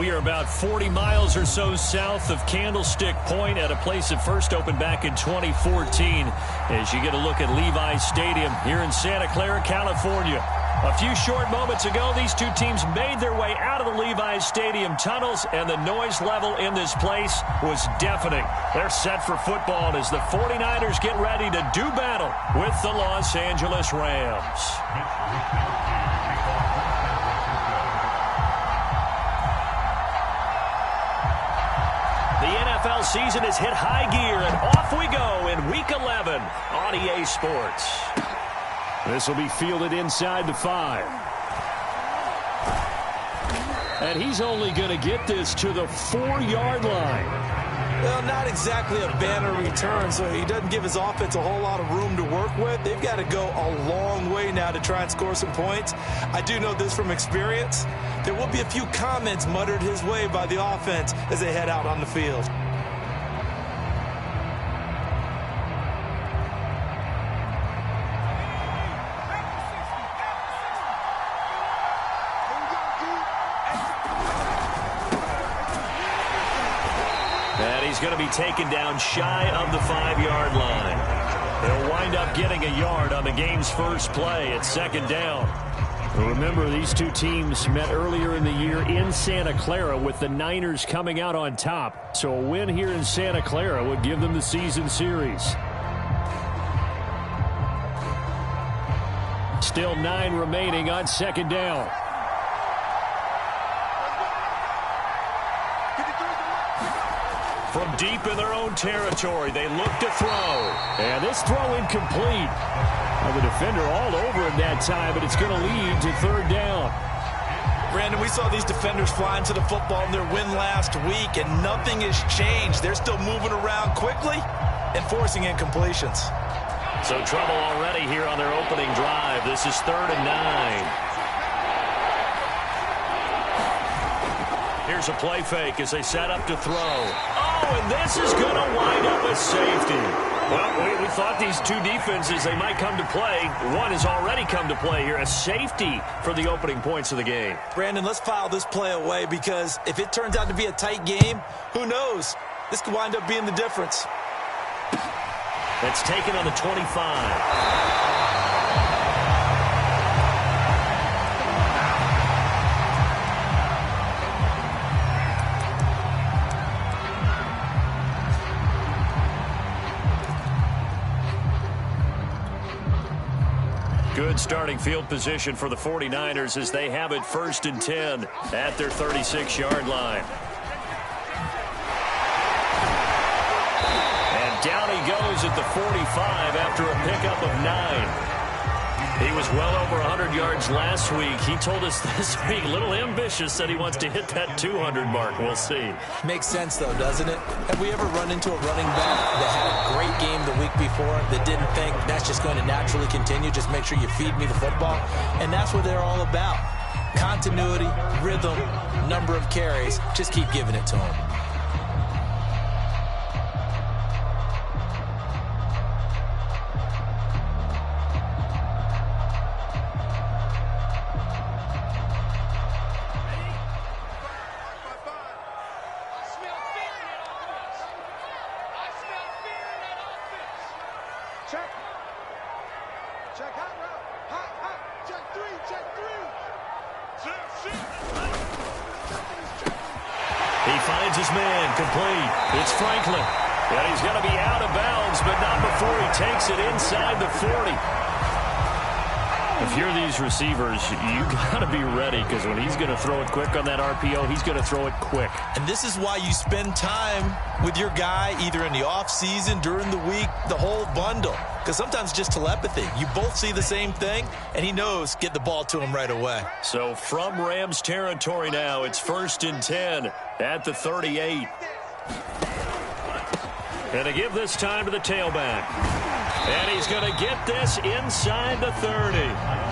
We are about 40 miles or so south of Candlestick Point at a place that first opened back in 2014 as you get a look at Levi's Stadium here in Santa Clara, California. A few short moments ago, these two teams made their way out of the Levi's Stadium tunnels, and the noise level in this place was deafening. They're set for football as the 49ers get ready to do battle with the Los Angeles Rams. The NFL season has hit high gear, and off we go in Week 11 on EA Sports. This will be fielded inside the 5. And he's only going to get this to the 4-yard line. Well, not exactly a banner return, so he doesn't give his offense a whole lot of room to work with. They've got to go a long way now to try and score some points. I do know this from experience. There will be a few comments muttered his way by the offense as they head out on the field. He's going to be taken down shy of the 5-yard line. They'll wind up getting a yard on the game's first play at second down. Remember, these two teams met earlier in the year in Santa Clara with the Niners coming out on top. So a win here in Santa Clara would give them the season series. Still 9 remaining on second down. From deep in their own territory, they look to throw. And this throw incomplete. Well, the defender all over him that time, but it's going to lead to third down. Brandon, we saw these defenders flying to the football in their win last week, and nothing has changed. They're still moving around quickly and forcing incompletions. So trouble already here on their opening drive. This is 3rd and 9. Here's a play fake as they set up to throw. Oh, and this is going to wind up a safety. Well, we thought these two defenses, they might come to play. One has already come to play here, a safety for the opening points of the game. Brandon, let's file this play away because if it turns out to be a tight game, who knows? This could wind up being the difference. That's taken on the 25. Good starting field position for the 49ers as they have it 1st and 10 at their 36-yard line. And down he goes at the 45 after a pickup of 9. He was well over 100 yards last week. He told us this week, a little ambitious, said he wants to hit that 200 mark. We'll see. Makes sense, though, doesn't it? Have we ever run into a running back that had a great game the week before that didn't think that's just going to naturally continue? Just make sure you feed me the football. And that's what they're all about. Continuity, rhythm, number of carries. Just keep giving it to them. He finds his man, complete. It's Franklin. And he's going to be out of bounds, but not before he takes it inside the 40. If you're these receivers, you got to be ready because when he's going to throw it quick on that RPO, he's going to throw it quick. And this is why you spend time with your guy either in the offseason, during the week, the whole bundle. Because sometimes just telepathy. You both see the same thing, and he knows get the ball to him right away. So from Rams territory now, it's 1st and 10 at the 38. And to give this time to the tailback. And he's going to get this inside the 30.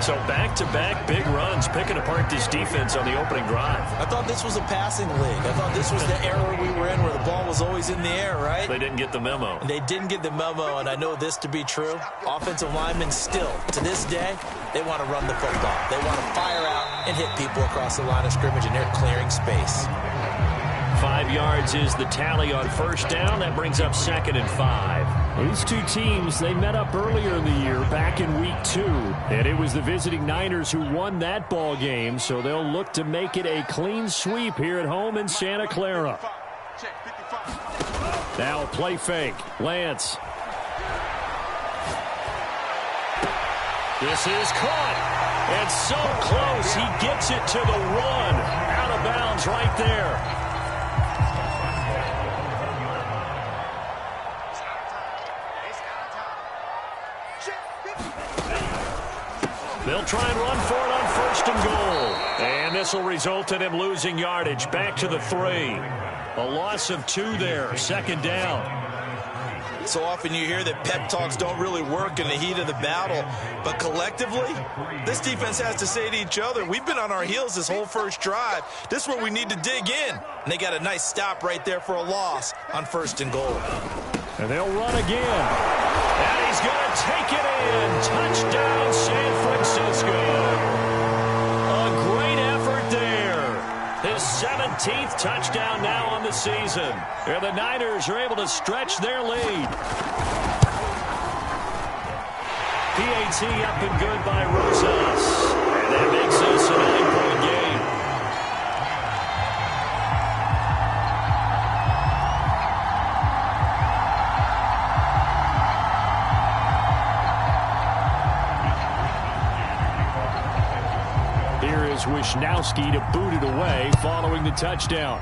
So back-to-back big runs, picking apart this defense on the opening drive. I thought this was a passing league. I thought this was the era we were in where the ball was always in the air, right? They didn't get the memo. They didn't get the memo, and I know this to be true. Offensive linemen still, to this day, they want to run the football. They want to fire out and hit people across the line of scrimmage, and they're clearing space. 5 yards is the tally on first down. That brings up 2nd and 5. These two teams, they met up earlier in the year, back in week 2. And it was the visiting Niners who won that ball game, so they'll look to make it a clean sweep here at home in Santa Clara. Now play fake. Lance. This is caught. And so close. He gets it to the run. Out of bounds right there. They'll try and run for it on 1st and goal. And this will result in him losing yardage. Back to the 3. A loss of 2 there. 2nd down. So often you hear that pep talks don't really work in the heat of the battle. But collectively, this defense has to say to each other, we've been on our heels this whole first drive. This is where we need to dig in. And they got a nice stop right there for a loss on 1st and goal. And they'll run again. And he's going to take it in. Touchdown, San Francisco. A great effort there. His 17th touchdown now on the season. And the Niners are able to stretch their lead. PAT up and good by Rosas. And that makes this a 9-point game. Wishnowski to boot it away following the touchdown.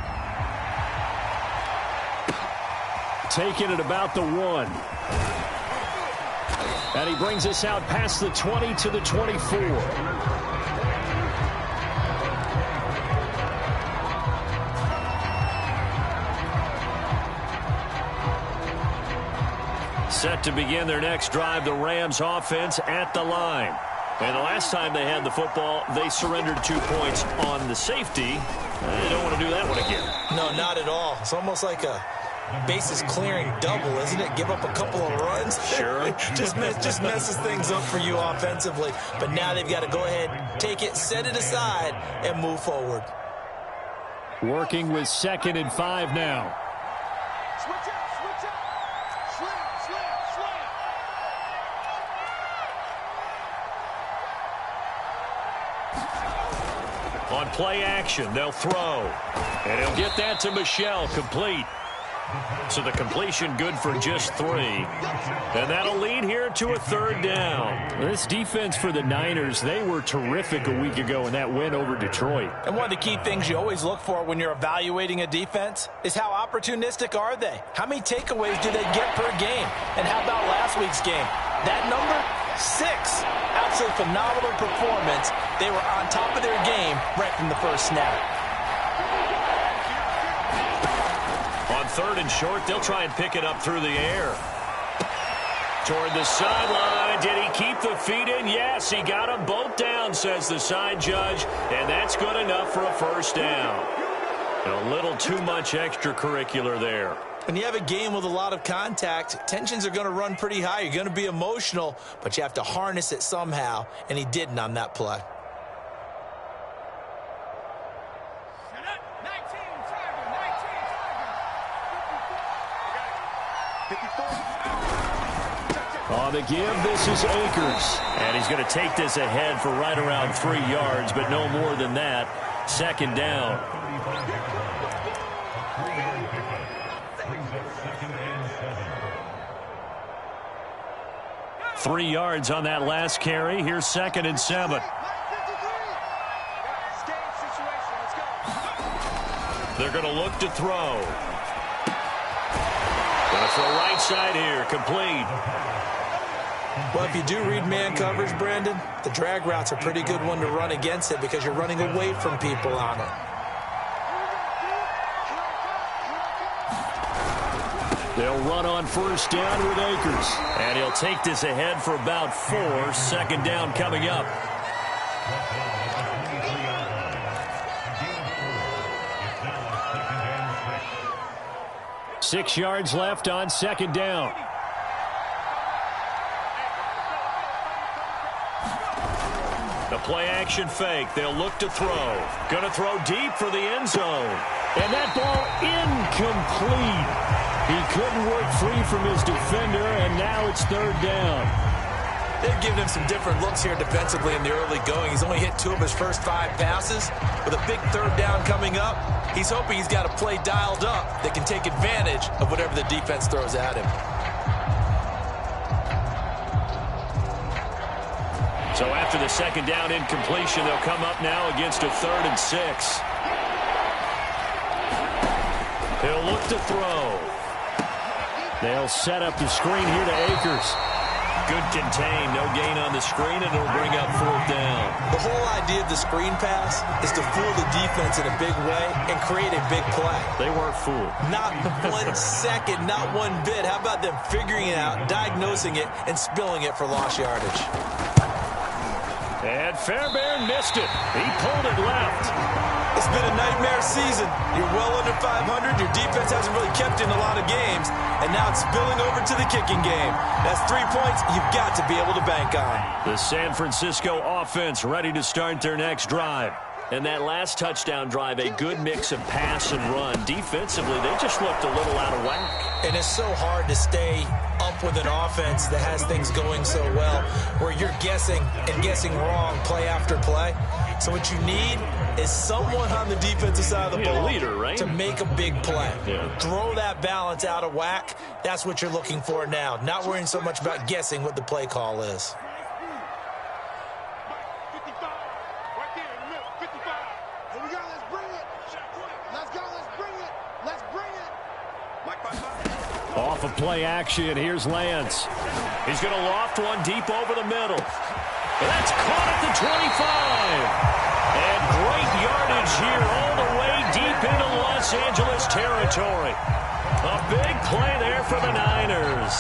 Taking it about the 1. And he brings us out past the 20 to the 24. Set to begin their next drive, the Rams offense at the line. And the last time they had the football, they surrendered 2 points on the safety. They don't want to do that one again. No, not at all. It's almost like a bases clearing double, isn't it? Give up a couple of runs. Sure. just messes things up for you offensively. But now they've got to go ahead, take it, set it aside, and move forward. Working with 2nd and 5 now. Switch up. Slam. On play action, they'll throw. And he'll get that to Michel, complete. So the completion good for just 3. And that'll lead here to a 3rd down. This defense for the Niners, they were terrific a week ago in that win over Detroit. And one of the key things you always look for when you're evaluating a defense is how opportunistic are they? How many takeaways do they get per game? And how about last week's game? That number? 6. Absolutely phenomenal performance. They were on top of their game right from the first snap. On 3rd and short, they'll try and pick it up through the air. Toward the sideline. Did he keep the feet in? Yes, he got them both down, says the side judge. And that's good enough for a 1st down. A little too much extracurricular there. When you have a game with a lot of contact, tensions are going to run pretty high. You're going to be emotional, but you have to harness it somehow, and he didn't on that play. On the give, this is Akers. And he's going to take this ahead for right around 3 yards, but no more than that. 2nd down. Three yards on that last carry. Here's 2nd and 7. They're going to look to throw. Going to throw right side here. Complete. Well, if you do read man coverage, Brandon, the drag route's a pretty good one to run against it because you're running away from people on it. They'll run on 1st down with Akers. And he'll take this ahead for about 4. 2nd down coming up. Six yards left on 2nd down. The play-action fake. They'll look to throw. Going to throw deep for the end zone. And that ball incomplete. He couldn't work free from his defender, and now it's third down. They've given him some different looks here defensively in the early going. He's only hit 2 of his first 5 passes. With a big third down coming up, he's hoping he's got a play dialed up that can take advantage of whatever the defense throws at him. So after the second down incompletion, they'll come up now against a 3rd and 6. He'll look to throw. They'll set up the screen here to Akers. Good contain, no gain on the screen, and it'll bring up 4th down. The whole idea of the screen pass is to fool the defense in a big way and create a big play. They weren't fooled. Not 1 second, not 1 bit. How about them figuring it out, diagnosing it, and spilling it for lost yardage? And Fairbairn missed it. He pulled it left. It's been a nightmare season. You're well under 500. Your defense hasn't really kept in a lot of games. And now it's spilling over to the kicking game. That's 3 points you've got to be able to bank on. The San Francisco offense ready to start their next drive. And that last touchdown drive, a good mix of pass and run. Defensively, they just looked a little out of whack. And it's so hard to stay up with an offense that has things going so well, where you're guessing and guessing wrong play after play. So what you need is someone on the defensive side of the ball, leader, right? to make a big play. Yeah. Throw that balance out of whack. That's what you're looking for now. Not worrying so much about guessing what the play call is. Off of play action, here's Lance. He's going to loft one deep over the middle. And that's caught at the 25. And great yardage here all the way deep into Los Angeles territory. A big play there for the Niners.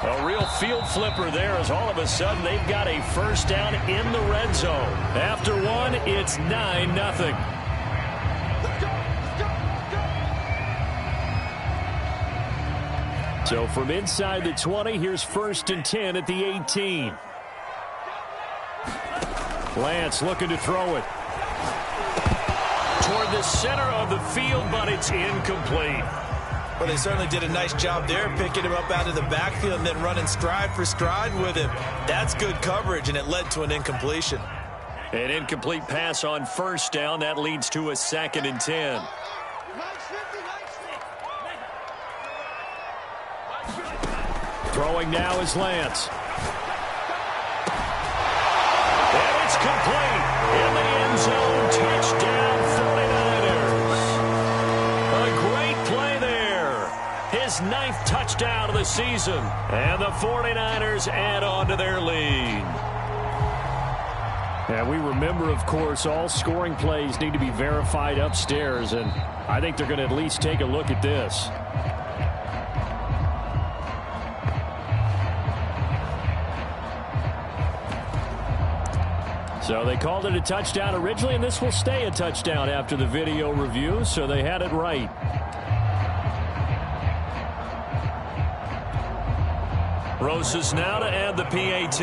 A real field flipper there as all of a sudden they've got a first down in the red zone. After one, it's 9-0. So from inside the 20, here's 1st and 10 at the 18. Lance looking to throw it toward the center of the field, but it's incomplete. Well, they certainly did a nice job there, picking him up out of the backfield and then running stride for stride with him. That's good coverage, and it led to an incompletion. An incomplete pass on first down. That leads to a 2nd and 10. Throwing now is Lance. And it's complete. In the end zone, touchdown 49ers. A great play there. His 9th touchdown of the season. And the 49ers add on to their lead. And we remember, of course, all scoring plays need to be verified upstairs. And I think they're going to at least take a look at this. So they called it a touchdown originally, and this will stay a touchdown after the video review, so they had it right. Rosas now to add the PAT.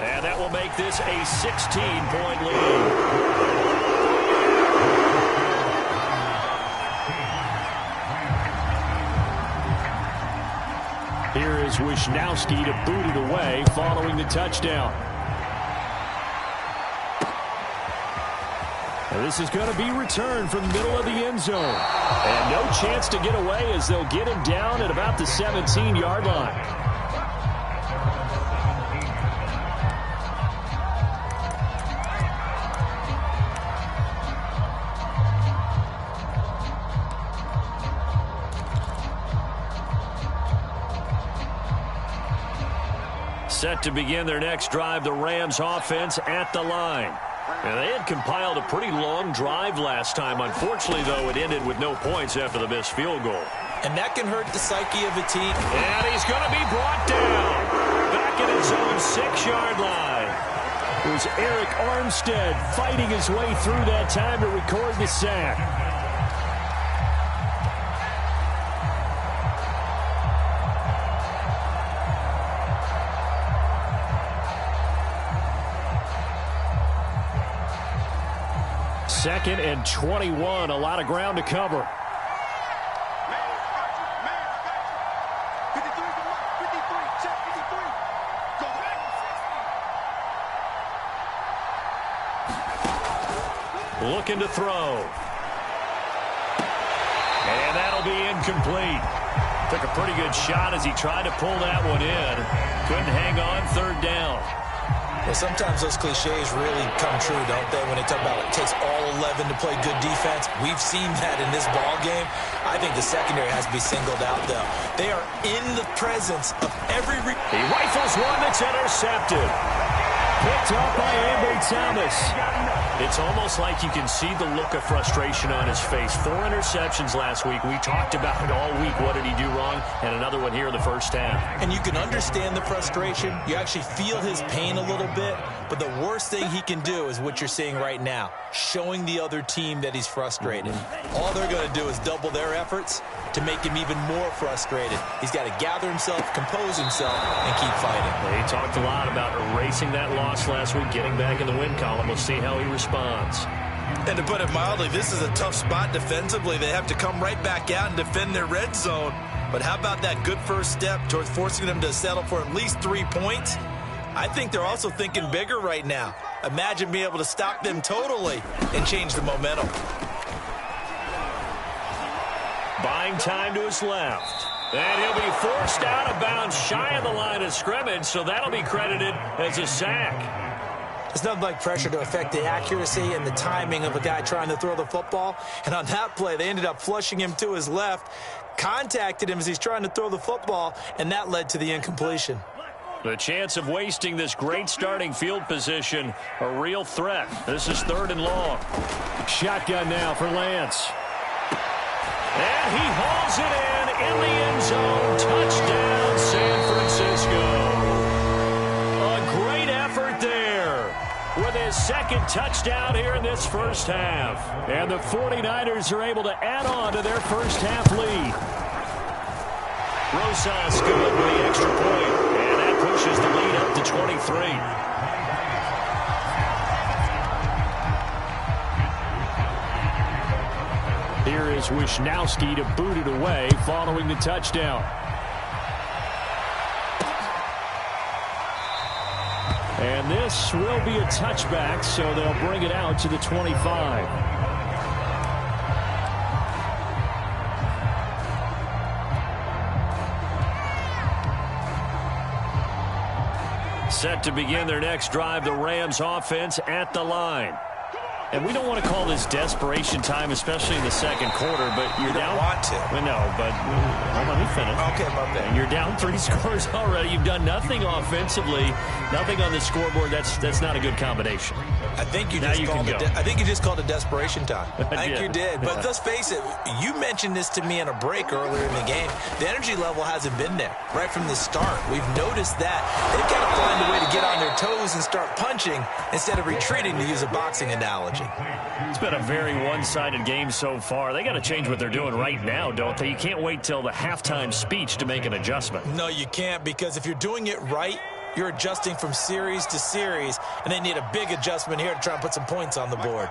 And that will make this a 16-point lead. Here is Wisnowski to boot it away following the touchdown. And this is going to be returned from the middle of the end zone. And no chance to get away as they'll get him down at about the 17-yard line. Set to begin their next drive, the Rams offense at the line. And they had compiled a pretty long drive last time. Unfortunately, though, it ended with no points after the missed field goal. And that can hurt the psyche of a team. And he's going to be brought down back at his own 6-yard line. It was Eric Armstead fighting his way through that time to record the sack. Second and 21, a lot of ground to cover. Looking to throw. And that'll be incomplete. Took a pretty good shot as he tried to pull that one in. Couldn't hang on, third down. Well, sometimes those cliches really come true, don't they? When they talk about it takes all 11 to play good defense. We've seen that in this ball game. I think the secondary has to be singled out, though. They are in the presence of every... He rifles one that's intercepted. Picked up by Ambry Thomas. It's almost like you can see the look of frustration on his face. 4 interceptions last week. We talked about it all week. What did he do wrong? And another one here in the first half. And you can understand the frustration. You actually feel his pain a little bit. But the worst thing he can do is what you're seeing right now, showing the other team that he's frustrated. All they're going to do is double their efforts to make him even more frustrated. He's got to gather himself, compose himself, and keep fighting. He talked a lot about erasing that loss last week, getting back in the win column. We'll see how he responds. And to put it mildly, this is a tough spot defensively. They have to come right back out and defend their red zone. But how about that good first step towards forcing them to settle for at least 3 points? I think they're also thinking bigger right now. Imagine being able to stop them totally and change the momentum. Buying time to his left. And he'll be forced out of bounds shy of the line of scrimmage, so that'll be credited as a sack. It's nothing like pressure to affect the accuracy and the timing of a guy trying to throw the football. And on that play, they ended up flushing him to his left, contacted him as he's trying to throw the football, and that led to the incompletion. The chance of wasting this great starting field position, a real threat. This is 3rd and long. Shotgun now for Lance. And he hauls it in the end zone. Touchdown, San Francisco. A great effort there with his second touchdown here in this first half. And the 49ers are able to add on to their first half lead. Rosas good with the extra point. And that pushes the lead up to 23. Here is Wisnowski to boot it away following the touchdown. And this will be a touchback, so they'll bring it out to the 25. Set to begin their next drive, the Rams offense at the line. And we don't want to call this desperation time, especially in the second quarter, but you're down. Want to. No, but let me finish. Okay, my bad. And you're down 3 scores already. You've done nothing offensively, nothing on the scoreboard. That's not a good combination. I think you just called it desperation time. I think you did. But let's face it, you mentioned this to me in a break earlier in the game. The energy level hasn't been there right from the start. We've noticed that. They've got to find a way to get on their toes and start punching instead of retreating, to use a boxing analogy. It's been a very one-sided game so far. They got to change what they're doing right now, don't they? You can't wait till the halftime speech to make an adjustment. No, you can't, because if you're doing it right, you're adjusting from series to series, and they need a big adjustment here to try and put some points on the board.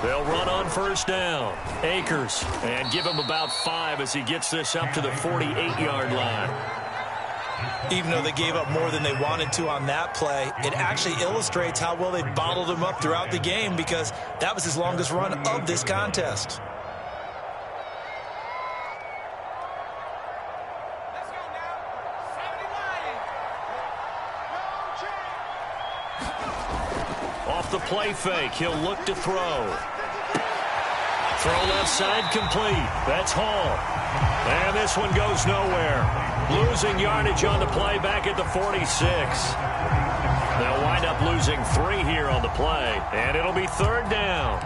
They'll run on first down. Akers, and give him about 5 as he gets this up to the 48-yard line. Even though they gave up more than they wanted to on that play, it actually illustrates how well they bottled him up throughout the game, because that was his longest run of this contest. Off the play fake, he'll look to throw. Throw left side complete. That's Hall. And this one goes nowhere. Losing yardage on the play back at the 46. They'll wind up losing 3 here on the play, and it'll be 3rd down.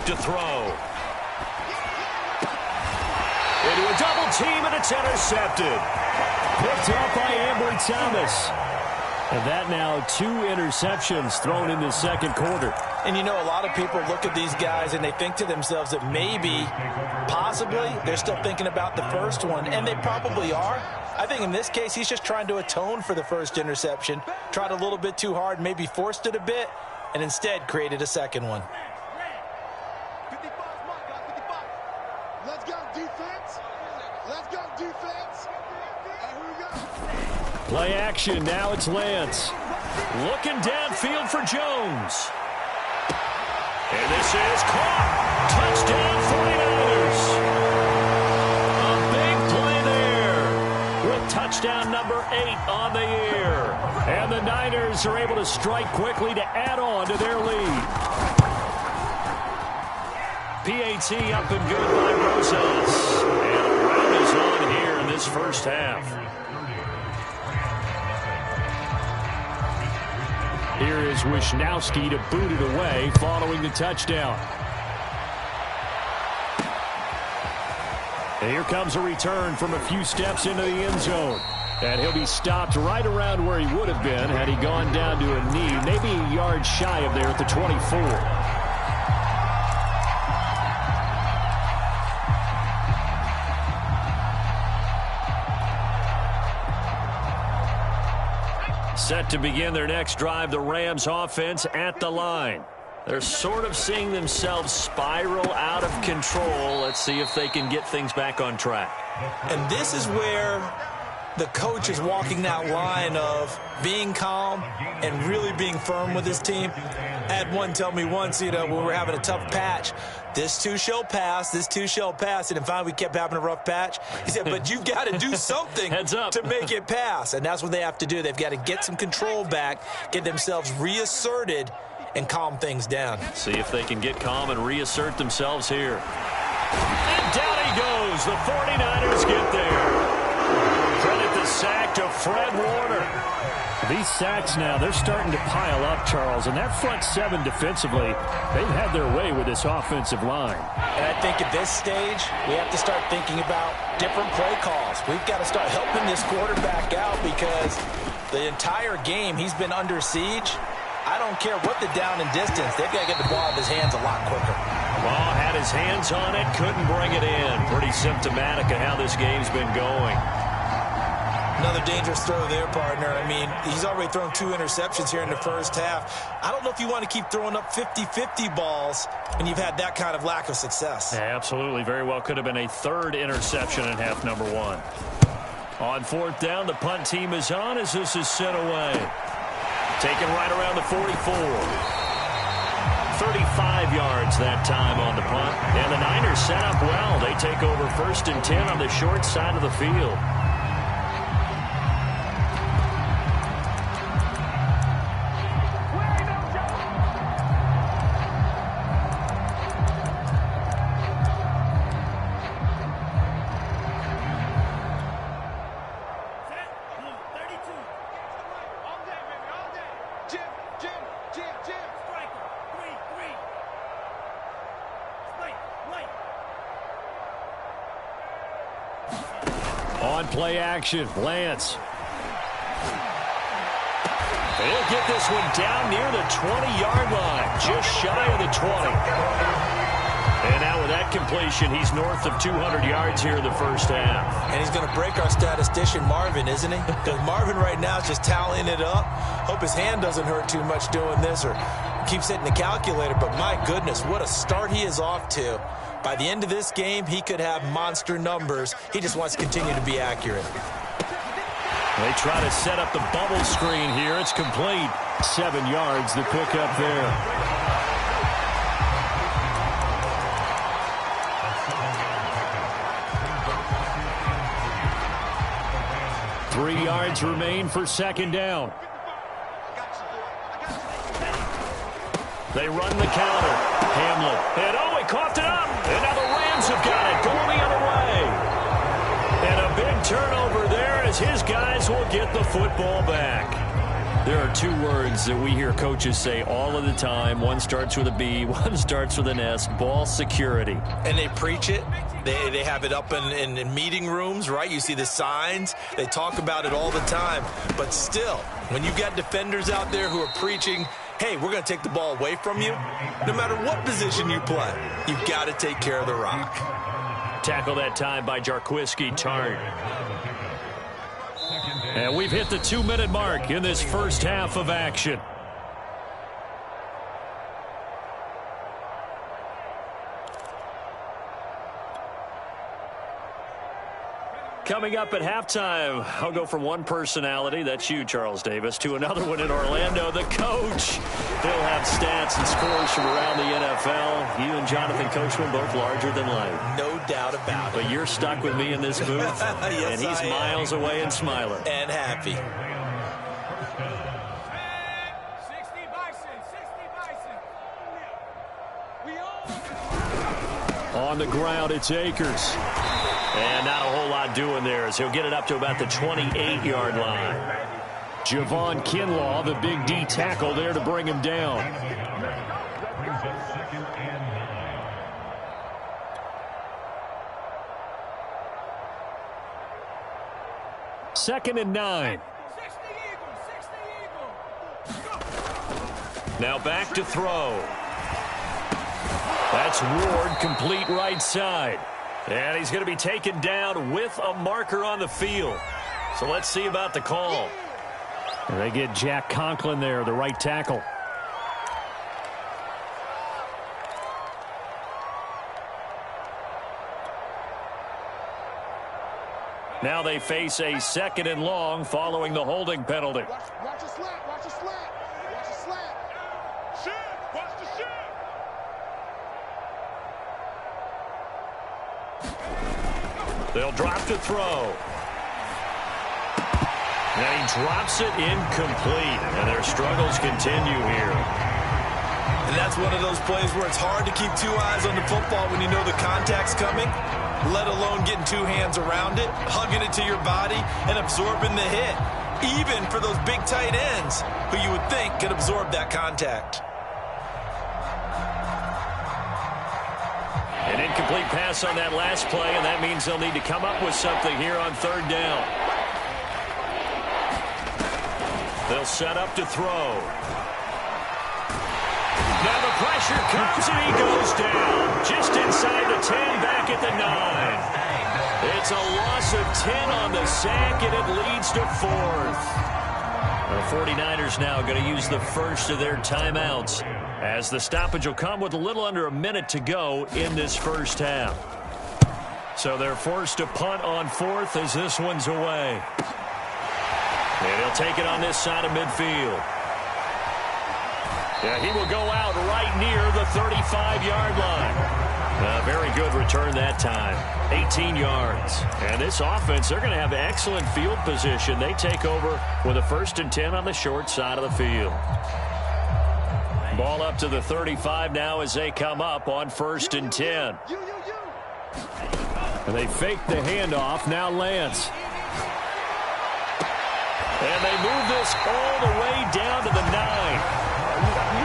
to throw. Into a double team, and it's intercepted. Picked up by Ambry Thomas. And that now 2 interceptions thrown in the second quarter. And you know, a lot of people look at these guys and they think to themselves that maybe, possibly, they're still thinking about the first one. And they probably are. I think in this case, he's just trying to atone for the first interception. Tried a little bit too hard, maybe forced it a bit, and instead created a second one. 55, guys, 55. Let's go, defense. Let's go, defense. And here we go. Play action, now it's Lance. Looking downfield for Jones. And this is caught. Touchdown 49ers. A big play there. With touchdown number 8 on the year. And the Niners are able to strike quickly to add on to their lead. PAT up and good by Rosas. And a round is on here in this first half. Here is Wisnowski to boot it away following the touchdown. And here comes a return from a few steps into the end zone. And he'll be stopped right around where he would have been had he gone down to a knee, maybe a yard shy of there at the 24. Set to begin their next drive, the Rams offense at the line. They're sort of seeing themselves spiral out of control. Let's see if they can get things back on track. And this is where the coach is walking that line of being calm and really being firm with his team. I had one tell me once, you know, when we were having a tough patch, this too shall pass, this too shall pass. And finally we kept having a rough patch. He said, but you've got to do something to make it pass. And that's what they have to do. They've got to get some control back, get themselves reasserted, and calm things down. See if they can get calm and reassert themselves here. And down he goes. The 49ers get there. Credit the sack to Fred Warner. These sacks now, they're starting to pile up, Charles. And that front 7 defensively, they've had their way with this offensive line. And I think at this stage, we have to start thinking about different play calls. We've got to start helping this quarterback out because the entire game he's been under siege. I don't care what the down and distance. They've got to get the ball out of his hands a lot quicker. Ball had his hands on it, couldn't bring it in. Pretty symptomatic of how this game's been going. Another dangerous throw there, partner. I mean, he's already thrown 2 interceptions here in the first half. I don't know if you want to keep throwing up 50-50 balls when you've had that kind of lack of success. Yeah, absolutely. Very well could have been a 3rd interception in half number 1. On 4th down, the punt team is on as this is sent away. Taken right around the 44. 35 yards that time on the punt. And the Niners set up well. They take over 1st and 10 on the short side of the field. On play action, Lance. He'll get this one down near the 20-yard line, just shy of the 20. And now with that completion, he's north of 200 yards here in the first half. And he's going to break our statistician, Marvin, isn't he? Because Marvin right now is just tallying it up. Hope his hand doesn't hurt too much doing this or keeps hitting the calculator. But my goodness, what a start he is off to. By the end of this game, he could have monster numbers. He just wants to continue to be accurate. They try to set up the bubble screen here. It's complete. 7 yards, the pickup there. Three yards remain for 2nd down. They run the counter. Hamlin. And he coughed it up. And now the Rams have got it. Going the other way. And a big turnover there as his guys will get the football back. There are two words that we hear coaches say all of the time. One starts with a B, one starts with an S, ball security. And they preach it. They have it up in meeting rooms, right? You see the signs. They talk about it all the time. But still, when you got defenders out there who are preaching, hey, we're going to take the ball away from you, no matter what position you play, you've got to take care of the rock. Tackle that time by Jarquiski Tarn. And we've hit the 2-minute mark in this first half of action. Coming up at halftime, I'll go from one personality, that's you, Charles Davis, to another one in Orlando, the coach. He'll have stats and scores from around the NFL. You and Jonathan Coachman both larger than life. No doubt about it. But you're stuck with me in this booth, yes, and he's miles away and smiling. And happy. 60 Bison. On the ground, it's Akers. And not a whole lot doing there as he'll get it up to about the 28-yard line. Javon Kinlaw, the big D tackle there to bring him down. Second and 9. Now back to throw. That's Ward, complete right side. And he's going to be taken down with a marker on the field. So let's see about the call. And they get Jack Conklin there, the right tackle. Now they face a second and long following the holding penalty. Watch a slant, watch a slant, watch a slant. Shift, watch the shift. They'll drop to throw. And he drops it incomplete. And their struggles continue here. And that's one of those plays where it's hard to keep two eyes on the football when you know the contact's coming, let alone getting two hands around it, hugging it to your body, and absorbing the hit, even for those big tight ends who you would think could absorb that contact. An incomplete pass on that last play, and that means they'll need to come up with something here on third down. They'll set up to throw. Now the pressure comes, and he goes down. Just inside the 10, back at the 9. It's a loss of 10 on the sack, and it leads to fourth. The 49ers now going to use the first of their timeouts, as the stoppage will come with a little under a minute to go in this first half. So they're forced to punt on fourth as this one's away. And he'll take it on this side of midfield. Yeah, he will go out right near the 35-yard line. A very good return that time. 18 yards. And this offense, they're going to have excellent field position. They take over with a 1st and 10 on the short side of the field. Ball up to the 35 now as they come up on 1st and 10. And they fake the handoff. Now Lance. And they move this all the way down to the 9.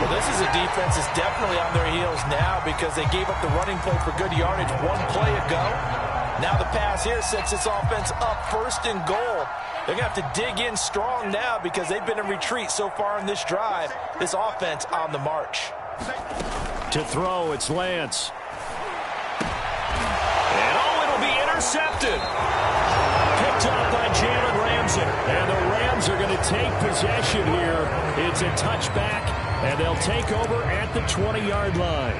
Well, this is a defense that's definitely on their heels now because they gave up the running play for good yardage one play ago. Now the pass here sets this offense up 1st and goal. They're going to have to dig in strong now because they've been in retreat so far in this drive. This offense on the march. To throw, it's Lance. And it'll be intercepted. Picked up by Jalen Ramsey. And the Rams are going to take possession here. It's a touchback, and they'll take over at the 20-yard line.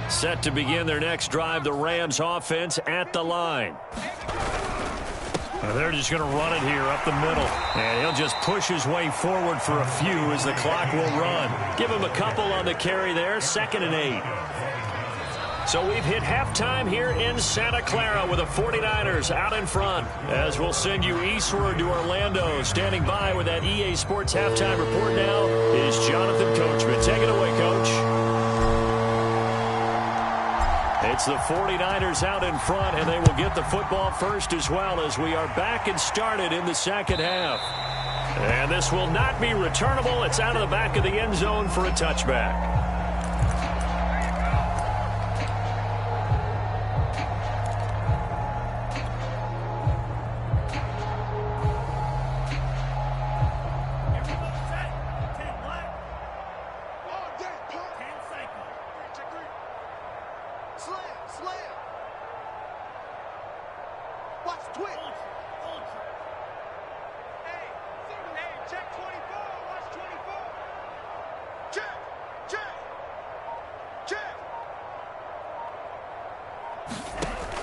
Set to begin their next drive, the Rams offense at the line. They're just going to run it here up the middle. And he'll just push his way forward for a few as the clock will run. Give him a couple on the carry there, 2nd and 8. So we've hit halftime here in Santa Clara with the 49ers out in front. As we'll send you eastward to Orlando. Standing by with that EA Sports halftime report now is Jonathan Coachman. Take it away, Coach. It's the 49ers out in front, and they will get the football first as well as we are back and started in the second half. And this will not be returnable. It's out of the back of the end zone for a touchback.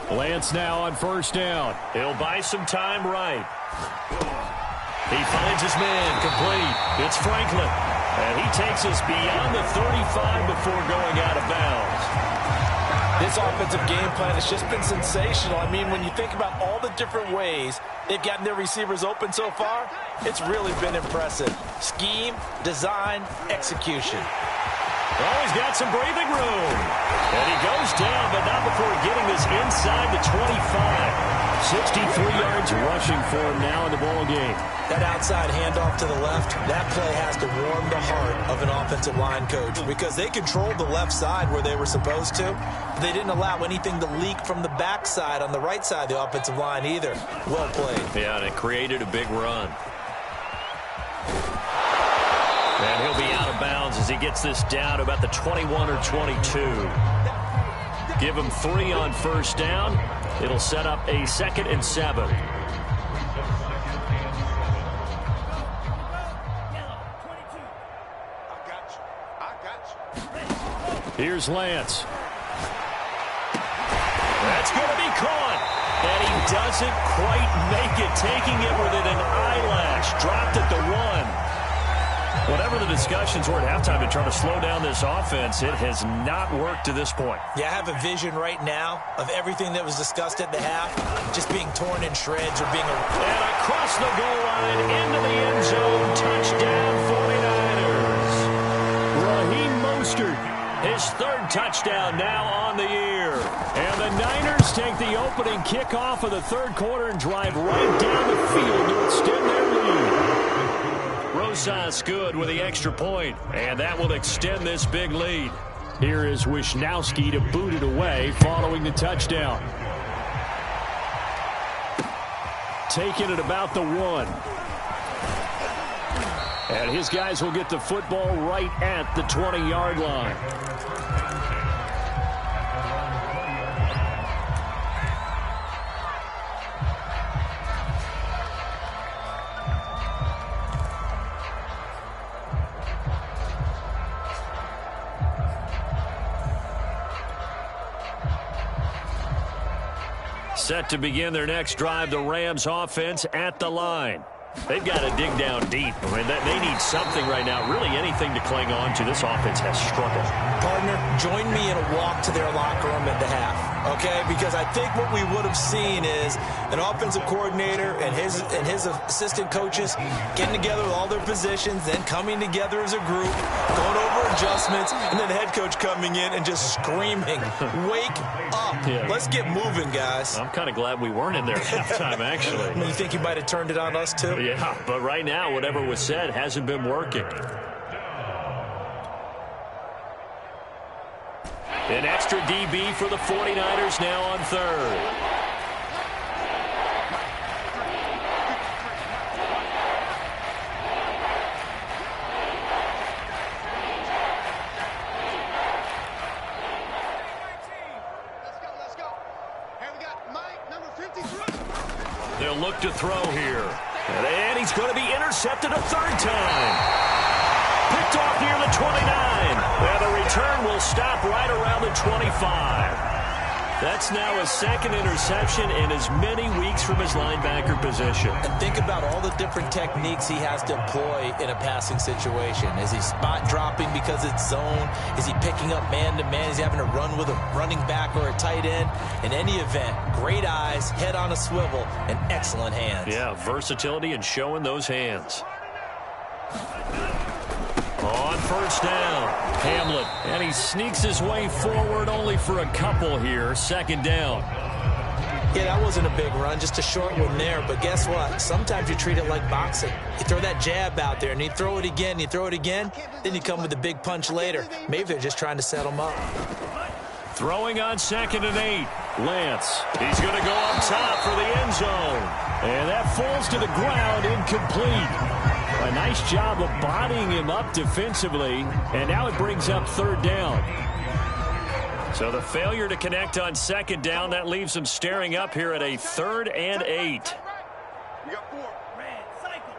Lance now on first down. He'll buy some time right. He finds his man complete. It's Franklin. And he takes us beyond the 35 before going out of bounds. This offensive game plan has just been sensational. I mean, when you think about all the different ways they've gotten their receivers open so far, it's really been impressive. Scheme, design, execution. Oh, he's got some breathing room. And he goes down, but not before getting this inside the 25. 63 yards rushing for him now in the ball game. That outside handoff to the left, that play has to warm the heart of an offensive line coach because they controlled the left side where they were supposed to. But they didn't allow anything to leak from the backside on the right side of the offensive line either. Well played. Yeah, and it created a big run. And he'll be out of bounds as he gets this down about the 21 or 22. Give him 3 on first down. It'll set up a 2nd and 7. Here's Lance. That's going to be caught. And he doesn't quite make it, taking it within an eyelash. Dropped at the 1. Whatever the discussions were at halftime to try to slow down this offense, it has not worked to this point. Yeah, I have a vision right now of everything that was discussed at the half just being torn in shreds or being... And across the goal line, into the end zone, touchdown 49ers. Raheem Mostert, his 3rd touchdown now on the year. And the Niners take the opening kickoff of the 3rd quarter and drive right down the field to extend their lead. Rosas good with the extra point, and that will extend this big lead. Here is Wisnowski to boot it away following the touchdown. Taking it about the 1. And his guys will get the football right at the 20-yard line. Set to begin their next drive, the Rams offense at the line. They've got to dig down deep. I mean, they need something right now, really anything to cling on to. This offense has struggled. Partner, join me in a walk to their locker room at the half, okay? Because I think what we would have seen is an offensive coordinator and his assistant coaches getting together with all their positions, then coming together as a group, going over adjustments, and then the head coach coming in and just screaming, wake up. Yeah. Let's get moving, guys. I'm kind of glad we weren't in there at halftime, actually. You think you might have turned it on us, too? Yeah, but right now, whatever was said hasn't been working. An extra DB for the 49ers now on 3rd. Let's go. Here we got Mike, number 53. They'll look to throw here. And he's going to be intercepted a 3rd time. Picked off near the 29. And the return will stop right around the 25. That's now a 2nd interception in as many weeks from his linebacker position. And think about all the different techniques he has to employ in a passing situation. Is he spot dropping because it's zone? Is he picking up man-to-man? Is he having to run with a running back or a tight end? In any event, great eyes, head on a swivel, and excellent hands. Yeah, versatility and showing those hands. On first down, Hamlet. And he sneaks his way forward only for a couple here. Second down. Yeah, that wasn't a big run, just a short one there. But guess what? Sometimes you treat it like boxing. You throw that jab out there, and you throw it again, then you come with a big punch later. Maybe they're just trying to set him up. Throwing on 2nd and 8. Lance. He's going to go up top for the end zone. And that falls to the ground, incomplete. A nice job of bodying him up defensively. And now it brings up 3rd down. So the failure to connect on 2nd down, that leaves them staring up here at a 3rd and 8. You got 4. Red, cycle.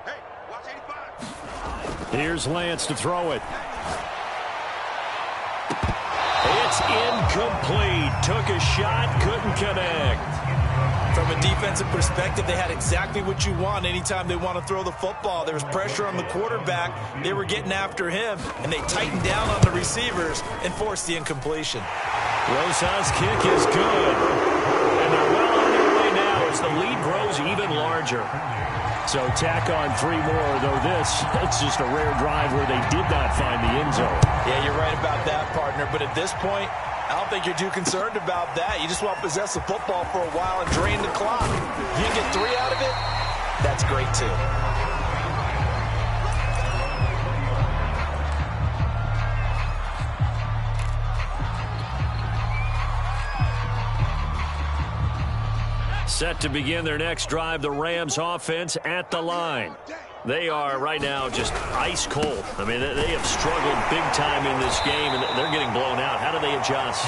Hey, watch 85. Here's Lance to throw it. It's incomplete. Took a shot, couldn't connect. From a defensive perspective, they had exactly what you want anytime they want to throw the football. There was pressure on the quarterback. They were getting after him, and they tightened down on the receivers and forced the incompletion. Rosas' kick is good. And they're well on their way now as the lead grows even larger. So tack on 3 more, though it's just a rare drive where they did not find the end zone. Yeah, you're right about that, partner. But at this point, I don't think you're too concerned about that. You just want to possess the football for a while and drain the clock. If you can get 3 out of it, that's great too. Set to begin their next drive, the Rams offense at the line. They are right now just ice cold. I mean, they have struggled big time in this game, and they're getting blown out. How do they adjust?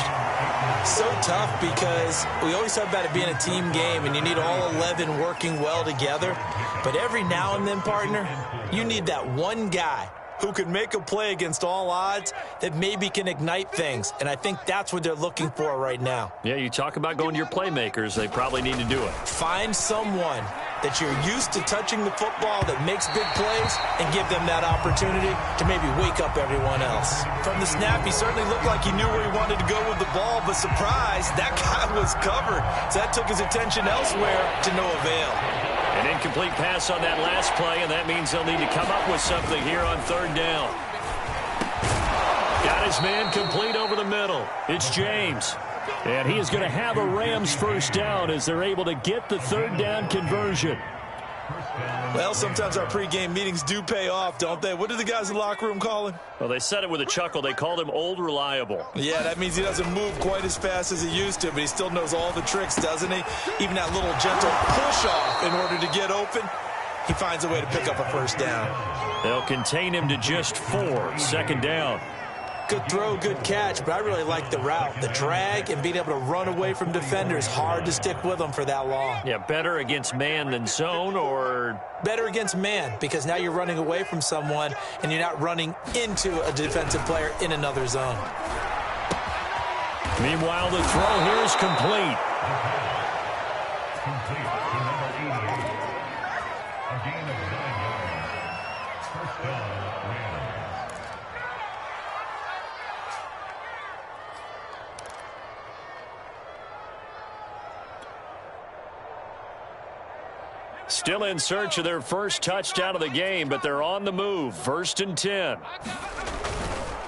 So tough because we always talk about it being a team game, and you need all 11 working well together. But every now and then, partner, you need that one guy who can make a play against all odds that maybe can ignite things. And I think that's what they're looking for right now. Yeah, you talk about going to your playmakers. They probably need to do it. Find someone that you're used to touching the football that makes big plays and give them that opportunity to maybe wake up everyone else. From the snap, he certainly looked like he knew where he wanted to go with the ball, but surprise, that guy was covered. So that took his attention elsewhere to no avail. An incomplete pass on that last play, and that means they'll need to come up with something here on 3rd down. Got his man complete over the middle. It's James. And he is going to have a Rams first down as they're able to get the 3rd down conversion. Well, sometimes our pregame meetings do pay off, don't they? What do the guys in the locker room call him? Well, they said it with a chuckle. They called him Old Reliable. Yeah, that means he doesn't move quite as fast as he used to, but he still knows all the tricks, doesn't he? Even that little gentle push-off in order to get open, he finds a way to pick up a first down. They'll contain him to just 4. 2nd down. Good throw, good catch, but I really like the route. The drag and being able to run away from defenders, hard to stick with them for that long. Yeah, better against man than zone, or? Better against man, because now you're running away from someone and you're not running into a defensive player in another zone. Meanwhile, the throw here is complete. Still in search of their first touchdown of the game, but they're on the move. 1st and 10.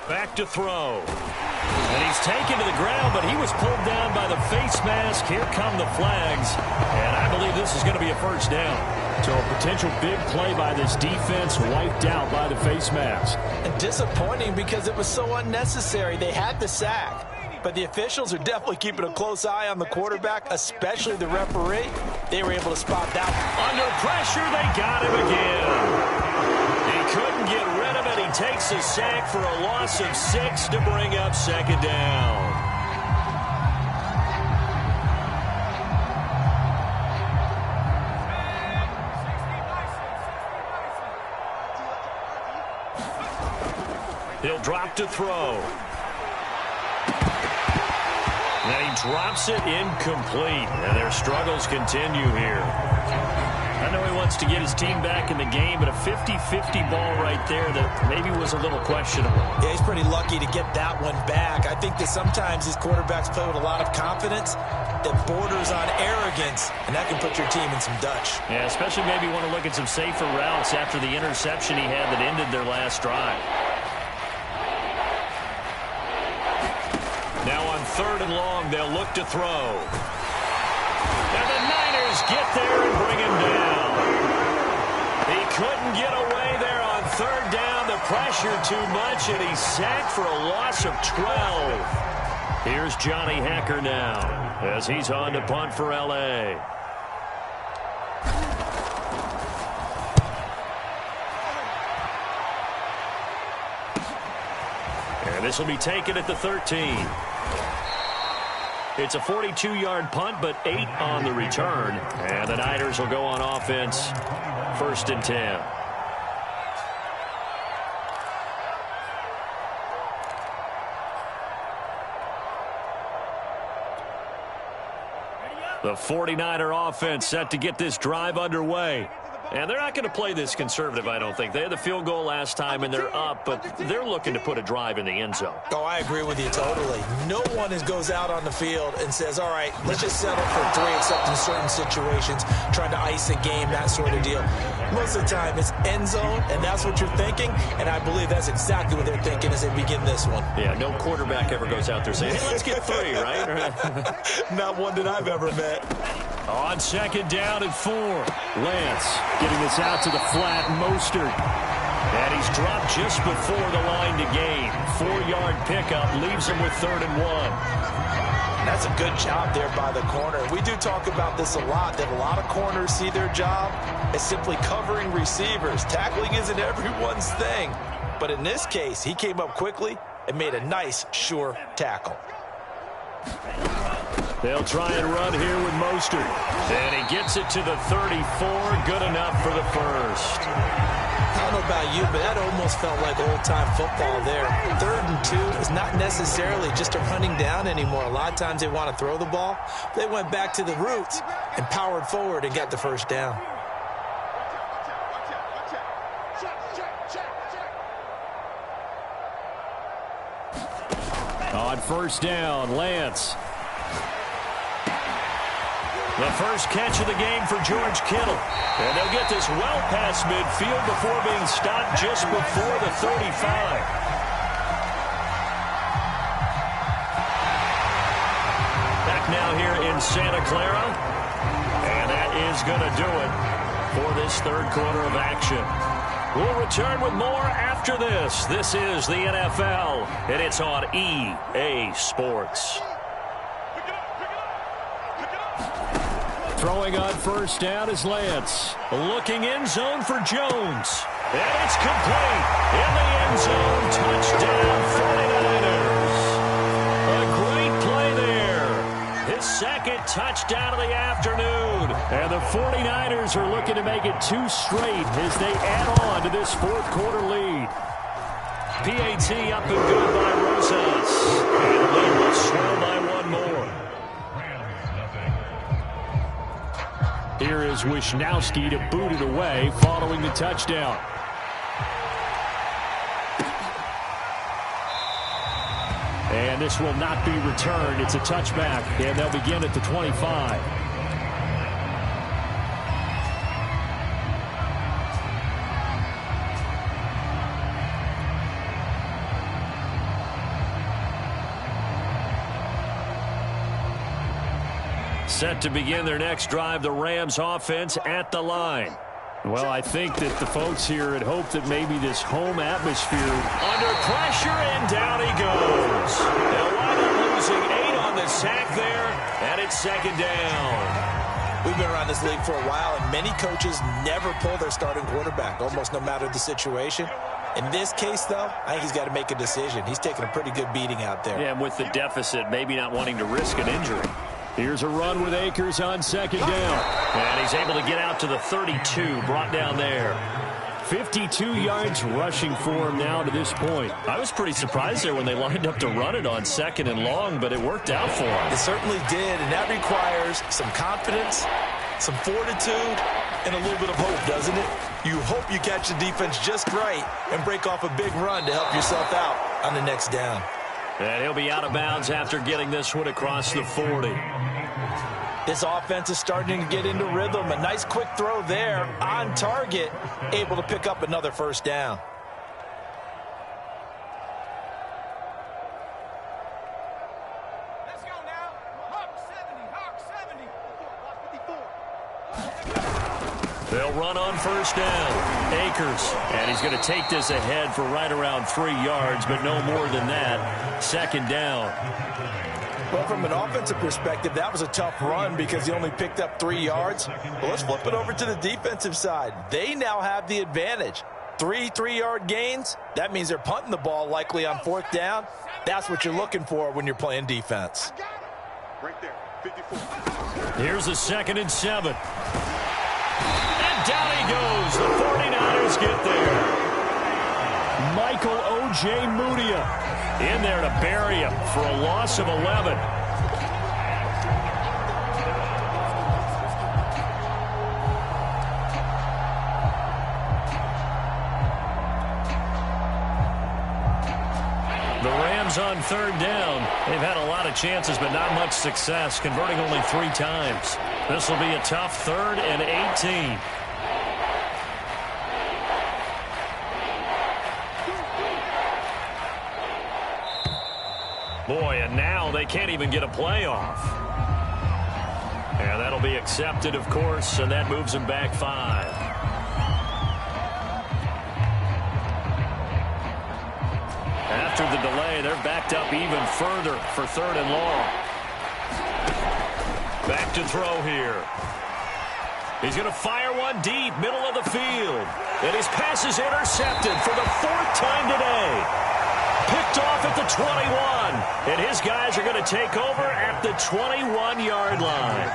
Back to throw. And he's taken to the ground, but he was pulled down by the face mask. Here come the flags. And I believe this is going to be a first down. So a potential big play by this defense wiped out by the face mask. And disappointing because it was so unnecessary. They had the sack. But the officials are definitely keeping a close eye on the quarterback, especially the referee. They were able to spot that. Under pressure, they got him again. He couldn't get rid of it. He takes a sack for a loss of 6 to bring up 2nd down. He'll drop to throw. And he drops it incomplete. And their struggles continue here. I know he wants to get his team back in the game, but a 50-50 ball right there that maybe was a little questionable. Yeah, he's pretty lucky to get that one back. I think that sometimes these quarterbacks play with a lot of confidence that borders on arrogance, and that can put your team in some Dutch. Yeah, especially maybe want to look at some safer routes after the interception he had that ended their last drive. Now on 3rd and long, they'll look to throw. And the Niners get there and bring him down. He couldn't get away there on 3rd down. The pressure too much, and he's sacked for a loss of 12. Here's Johnny Hacker now as he's on to punt for L.A. And this will be taken at the 13. It's a 42-yard punt, but 8 on the return. And the Niners will go on offense, 1st and 10. The 49er offense set to get this drive underway. And they're not going to play this conservative, I don't think. They had the field goal last time, and they're up, but they're looking to put a drive in the end zone. Oh, I agree with you totally. No one goes out on the field and says, all right, let's just settle for 3, except in certain situations, trying to ice a game, that sort of deal. Most of the time, it's end zone, and that's what you're thinking, and I believe that's exactly what they're thinking as they begin this one. Yeah, no quarterback ever goes out there saying, hey, let's get 3, right? Not one that I've ever met. On 2nd down and 4. Lance getting this out to the flat. Mostert. And he's dropped just before the line to gain. 4-yard pickup leaves him with 3rd and 1. That's a good job there by the corner. We do talk about this a lot, that a lot of corners see their job as simply covering receivers. Tackling isn't everyone's thing. But in this case, he came up quickly and made a nice, sure tackle. They'll try and run here with Mostert. And he gets it to the 34. Good enough for the 1st. I don't know about you, but that almost felt like old-time football there. 3rd and 2 is not necessarily just a running down anymore. A lot of times they want to throw the ball. They went back to the roots and powered forward and got the 1st down. On 1st down, Lance. The first catch of the game for George Kittle. And they'll get this well past midfield before being stopped just before the 35. Back now here in Santa Clara. And that is going to do it for this 3rd quarter of action. We'll return with more after this. This is the NFL, and it's on EA Sports. Throwing on 1st down is Lance. Looking end zone for Jones. And it's complete. In the end zone, touchdown 49ers. A great play there. His 2nd touchdown of the afternoon. And the 49ers are looking to make it 2 straight as they add on to this 4th quarter lead. PAT up and good by Rosas. And the lead will swell by 1 more. Here is Wisnowski to boot it away following the touchdown. And this will not be returned. It's a touchback, and they'll begin at the 25. Set to begin their next drive, the Rams offense at the line. Well, I think that the folks here had hoped that maybe this home atmosphere. Under pressure, and down he goes. They'll wind up losing 8 on the sack there, and it's 2nd down. We've been around this league for a while, and many coaches never pull their starting quarterback, almost no matter the situation. In this case, though, I think he's got to make a decision. He's taking a pretty good beating out there. Yeah, and with the deficit, maybe not wanting to risk an injury. Here's a run with Akers on 2nd down. And he's able to get out to the 32, brought down there. 52 yards rushing for him now to this point. I was pretty surprised there when they lined up to run it on 2nd and long, but it worked out for him. It certainly did, and that requires some confidence, some fortitude, and a little bit of hope, doesn't it? You hope you catch the defense just right and break off a big run to help yourself out on the next down. And he'll be out of bounds after getting this one across the 40. This offense is starting to get into rhythm. A nice quick throw there on target, able to pick up another first down. Let's go now. Hawk 70, Hawk 70. They'll run on first down. Akers. And he's going to take this ahead for right around 3 yards, but no more than that. Second down. Well, from an offensive perspective, that was a tough run because he only picked up 3 yards. Well, let's flip it over to the defensive side. They now have the advantage. 3 3-yard gains. That means they're punting the ball likely on fourth down. That's what you're looking for when you're playing defense. Right there, 54. Here's a 2nd and 7. And down he goes. The 49ers get there. Michael O.J. Mudia in there to bury him for a loss of 11. The Rams on third down. They've had a lot of chances, but not much success, converting only 3 times. This will be a tough 3rd and 18. Boy, and now they can't even get a play off. And that'll be accepted, of course, and that moves them back 5. After the delay, they're backed up even further for 3rd and long. Back to throw here. He's going to fire one deep, middle of the field. And his pass is intercepted for the 4th time today. Picked off at the 21. And his guys are going to take over at the 21-yard line.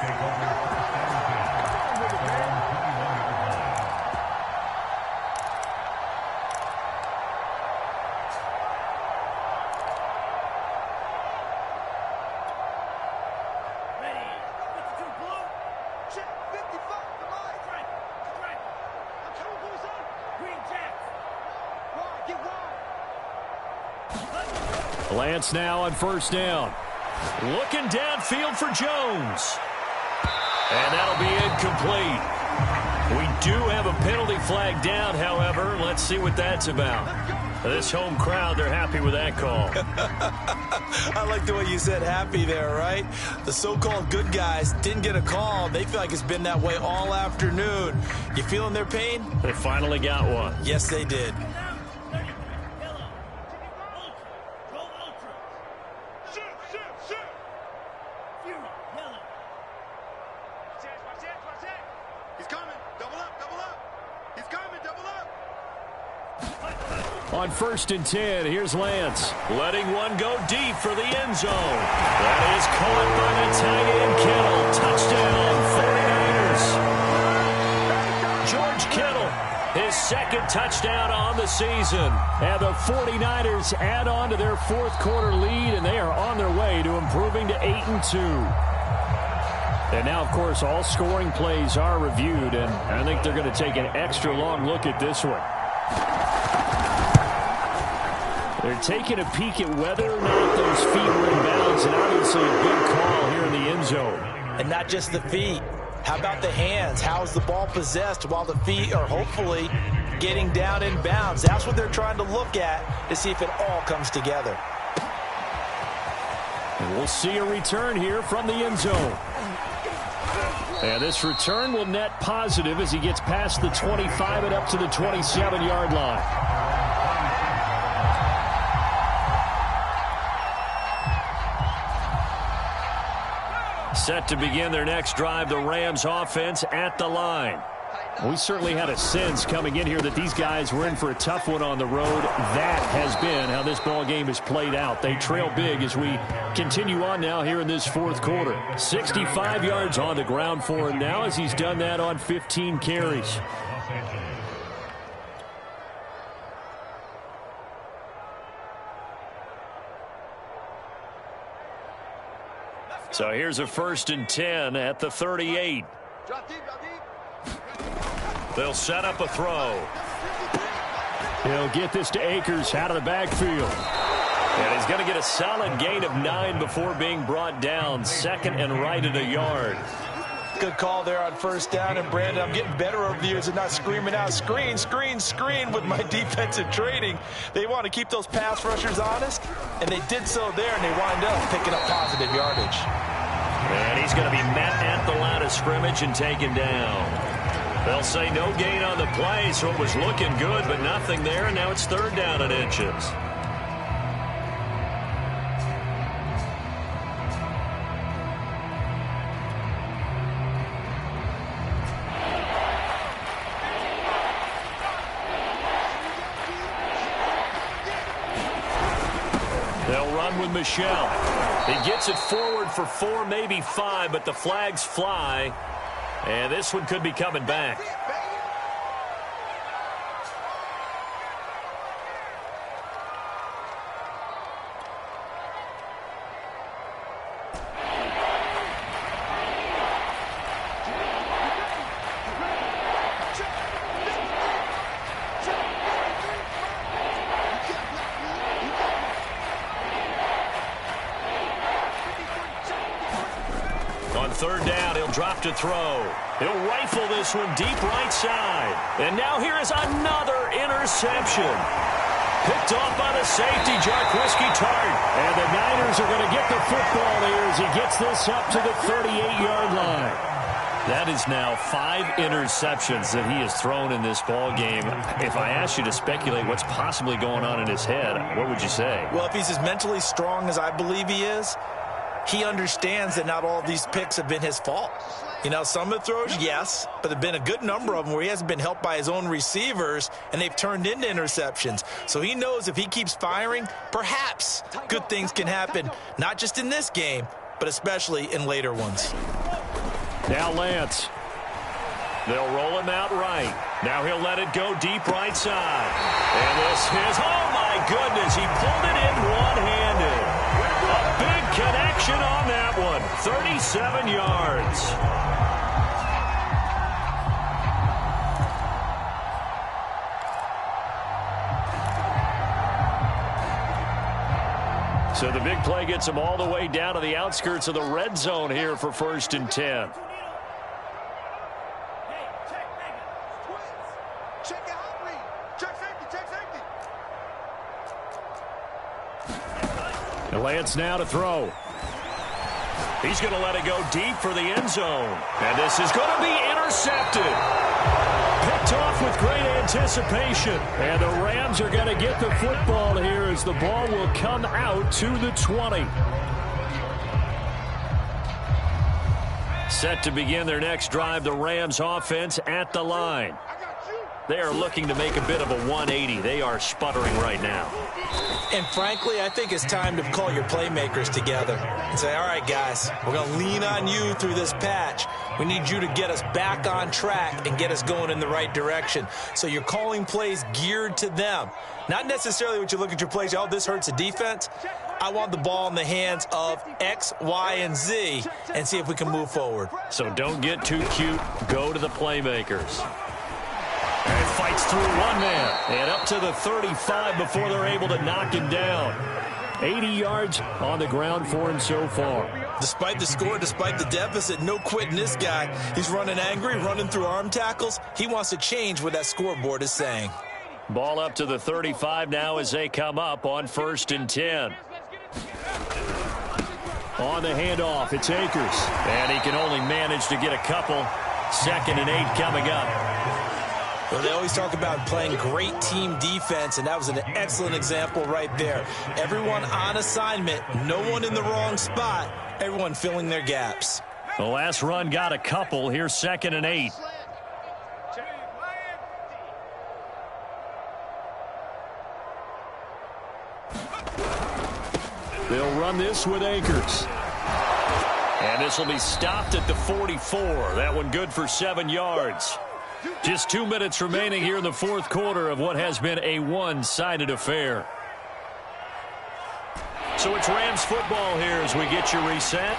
Lance now on first down. Looking downfield for Jones. And that'll be incomplete. We do have a penalty flag down, however. Let's see what that's about. This home crowd, they're happy with that call. I like the way you said happy there, right? The so-called good guys didn't get a call. They feel like it's been that way all afternoon. You feeling their pain? They finally got one. Yes, they did. On 1st and 10, here's Lance. Letting one go deep for the end zone. That is caught by the tight end Kittle. Touchdown, 49ers. George Kittle, his 2nd touchdown on the season. And the 49ers add on to their 4th quarter lead, and they are on their way to improving to 8-2. And now, of course, all scoring plays are reviewed, and I think they're going to take an extra long look at this one. They're taking a peek at whether or not those feet were in bounds, and obviously a good call here in the end zone. And not just the feet. How about the hands? How is the ball possessed while the feet are hopefully getting down in bounds? That's what they're trying to look at to see if it all comes together. And we'll see a return here from the end zone. And this return will net positive as he gets past the 25 and up to the 27-yard line. Set to begin their next drive, the Rams offense at the line. We certainly had a sense coming in here that these guys were in for a tough one on the road. That has been how this ball game has played out. They trail big as we continue on now here in this 4th quarter. 65 yards on the ground for him now as he's done that on 15 carries. So here's a 1st and 10 at the 38. They'll set up a throw. He'll get this to Akers out of the backfield. And he's going to get a solid gain of 9 before being brought down. 2nd and right at a yard. Good call there on first down. And, Brandon, I'm getting better over the years and not screaming out, screen, screen, screen with my defensive training. They want to keep those pass rushers honest, and they did so there, and they wind up picking up positive yardage. And he's going to be met at the line of scrimmage and taken down. They'll say no gain on the play, so it was looking good, but nothing there, and now it's 3rd down and inches. They'll run with Michelle. He gets it forward for 4, maybe 5, but the flags fly. And this one could be coming back. On 3rd down, he'll drop to throw. He'll rifle this one deep right side. And now here is another interception. Picked off by the safety, Jarquiski Tart. And the Niners are going to get the football here as he gets this up to the 38-yard line. That is now 5 interceptions that he has thrown in this ball game. If I asked you to speculate what's possibly going on in his head, what would you say? Well, if he's as mentally strong as I believe he is, he understands that not all of these picks have been his fault. You know, some of the throws, yes, but there have been a good number of them where he hasn't been helped by his own receivers, and they've turned into interceptions. So he knows if he keeps firing, perhaps good things can happen, not just in this game, but especially in later ones. Now Lance. They'll roll him out right. Now he'll let it go deep right side. And this is, oh my goodness, he pulled it in one-handed. A big connection on that one. 37 yards. So the big play gets him all the way down to the outskirts of the red zone here for 1st and 10. Lance now to throw. He's going to let it go deep for the end zone. And this is going to be intercepted. Picked off with great anticipation. And the Rams are going to get the football here as the ball will come out to the 20. Set to begin their next drive, the Rams offense at the line. They are looking to make a bit of a 180. They are sputtering right now. And frankly, I think it's time to call your playmakers together and say, all right, guys, we're going to lean on you through this patch. We need you to get us back on track and get us going in the right direction. So you're calling plays geared to them. Not necessarily what you look at your plays, oh, this hurts the defense. I want the ball in the hands of X, Y, and Z and see if we can move forward. So don't get too cute. Go to the playmakers. And fights through one man and up to the 35 before they're able to knock him down. 80 yards on the ground for him so far. Despite the score, despite the deficit, no quitting this guy. He's running angry, running through arm tackles. He wants to change what that scoreboard is saying. Ball up to the 35 now as they come up on 1st and 10. On the handoff, it's Akers. And he can only manage to get a couple. 2nd and 8 coming up. Well, they always talk about playing great team defense, and that was an excellent example right there. Everyone on assignment, no one in the wrong spot, everyone filling their gaps. The last run got a couple. Here's 2nd and 8. They'll run this with Akers. And this will be stopped at the 44. That one good for 7 yards. Just 2 minutes remaining here in the 4th quarter of what has been a one-sided affair. So it's Rams football here as we get you reset.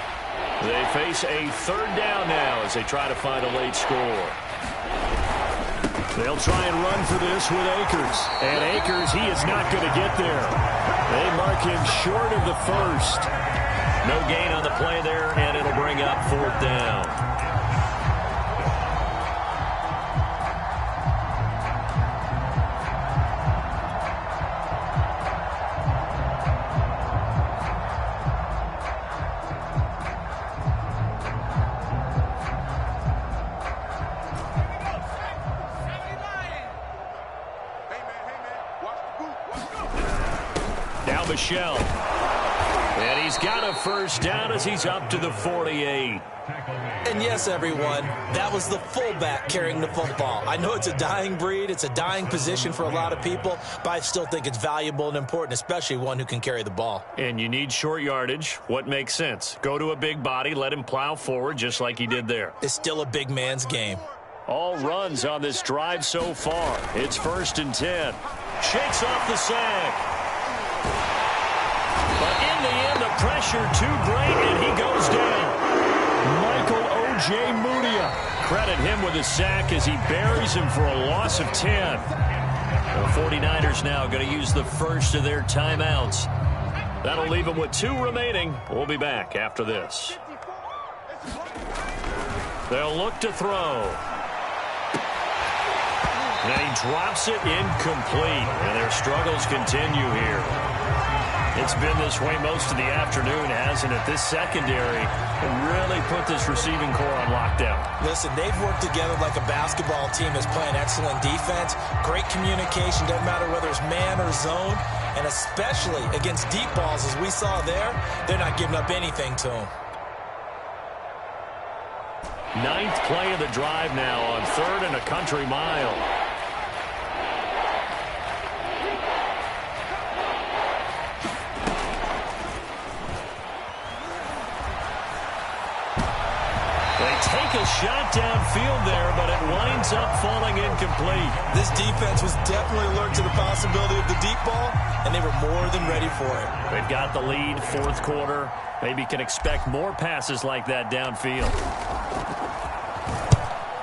They face a 3rd down now as they try to find a late score. They'll try and run for this with Akers. And Akers, he is not going to get there. They mark him short of the first. No gain on the play there, and it'll bring up 4th down. Michelle. And he's got a first down as he's up to the 48. And yes, everyone, that was the fullback carrying the football. I know it's a dying breed, it's a dying position for a lot of people, but I still think it's valuable and important, especially one who can carry the ball. And you need short yardage. What makes sense? Go to a big body, let him plow forward just like he did there. It's still a big man's game. All runs on this drive so far. It's 1st and 10. Shakes off the sack. But in the end, the pressure too great, and he goes down. Michael O.J. Mudia. Credit him with a sack as he buries him for a loss of 10. The 49ers now going to use the first of their timeouts. That'll leave them with 2 remaining. We'll be back after this. They'll look to throw. And he drops it incomplete. And their struggles continue here. It's been this way most of the afternoon, hasn't it? This secondary can really put this receiving core on lockdown. Listen, they've worked together like a basketball team that's playing excellent defense. Great communication, doesn't matter whether it's man or zone. And especially against deep balls, as we saw there, they're not giving up anything to them. 9th play of the drive now on 3rd and a country mile. Take a shot downfield there, but it winds up falling incomplete. This defense was definitely alert to the possibility of the deep ball, and they were more than ready for it. They've got the lead, 4th quarter. Maybe can expect more passes like that downfield.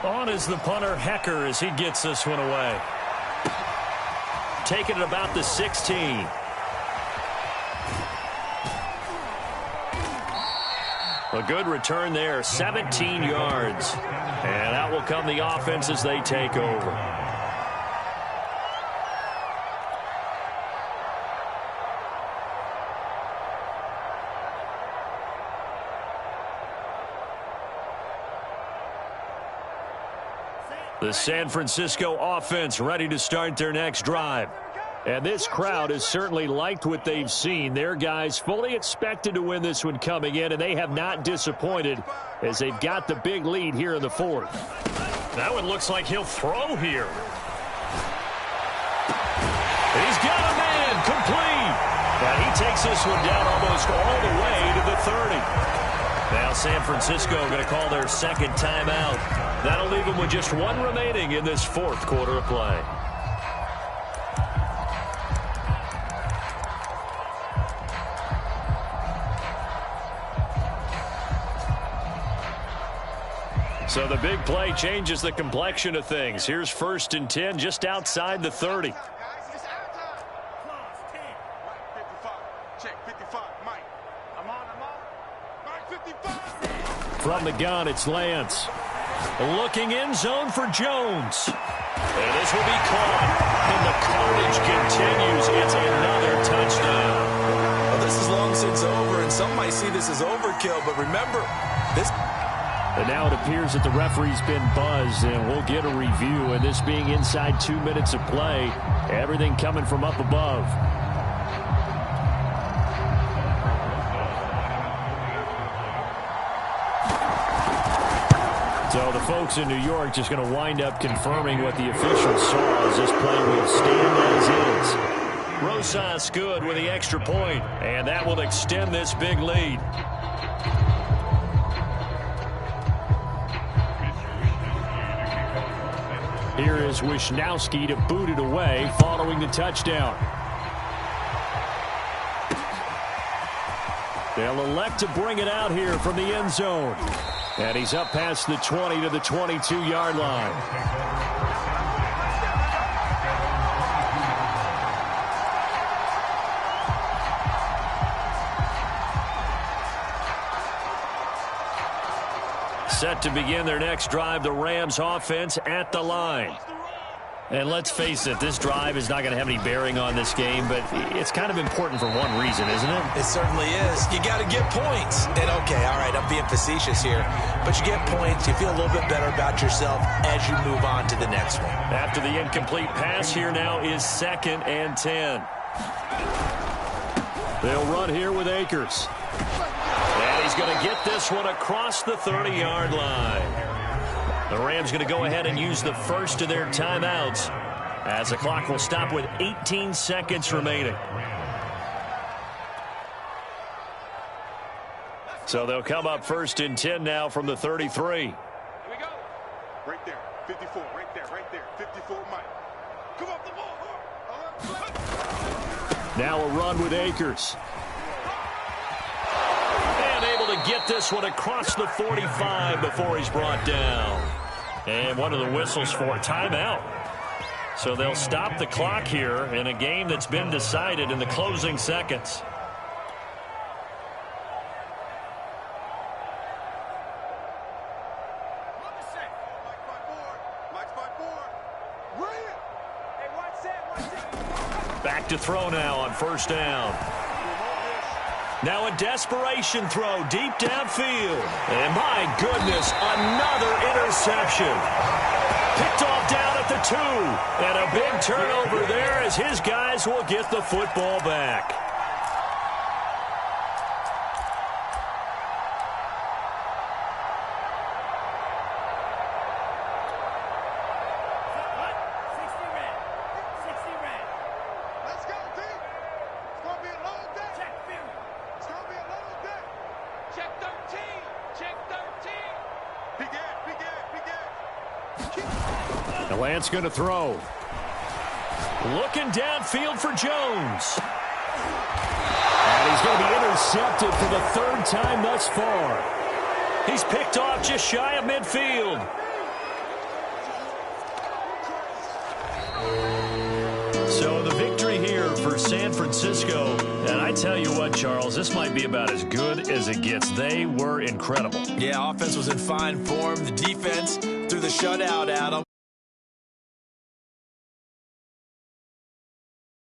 On is the punter, Hecker, as he gets this one away. Taking it about the 16. A good return there, 17 yards. And out will come the offense as they take over. The San Francisco offense ready to start their next drive. And this crowd has certainly liked what they've seen. Their guys fully expected to win this one coming in, and they have not disappointed as they've got the big lead here in the 4th. That one looks like he'll throw here. He's got a man complete. And he takes this one down almost all the way to the 30. Now San Francisco going to call their 2nd timeout. That'll leave them with just 1 remaining in this 4th quarter of play. So the big play changes the complexion of things. Here's 1st and 10 just outside the 30. From the gun, it's Lance. Looking in zone for Jones. And this will be caught. And the carnage continues. It's another touchdown. Well, this is long since over, and some might see this as overkill. But remember, this... And now it appears that the referee's been buzzed, and we'll get a review. And this being inside 2 minutes of play, everything coming from up above. So the folks in New York just going to wind up confirming what the officials saw as this play will stand as is. Rosas good with the extra point, and that will extend this big lead. Here is Wisnowski to boot it away following the touchdown. They'll elect to bring it out here from the end zone. And he's up past the 20 to the 22-yard line. Set to begin their next drive, the Rams offense at the line. And let's face it, this drive is not going to have any bearing on this game, but it's kind of important for one reason, isn't it? It certainly is. You got to get points. And, okay, all right, I'm being facetious here. But you get points, you feel a little bit better about yourself as you move on to the next one. After the incomplete pass, here now is 2nd and 10. They'll run here with Akers. And he's going to get this one across the 30-yard line. The Rams going to go ahead and use the first of their timeouts as the clock will stop with 18 seconds remaining. So they'll come up 1st and 10 now from the 33. Here we go. Right there. 54. Right there. 54, Mike. Come up the ball. Now a run with Akers. And able to get this one across the 45 before he's brought down. And one of the whistles for a timeout. So they'll stop the clock here in a game that's been decided in the closing seconds. Back to throw now on 1st down. Now a desperation throw deep downfield. And my goodness, another interception. Picked off down at the 2. And a big turnover there as his guys will get the football back. Lance going to throw. Looking downfield for Jones. And he's going to be intercepted for the 3rd time thus far. He's picked off just shy of midfield. So the victory here for San Francisco. And I tell you what, Charles, this might be about as good as it gets. They were incredible. Yeah, offense was in fine form. The defense through the shutout, Adam.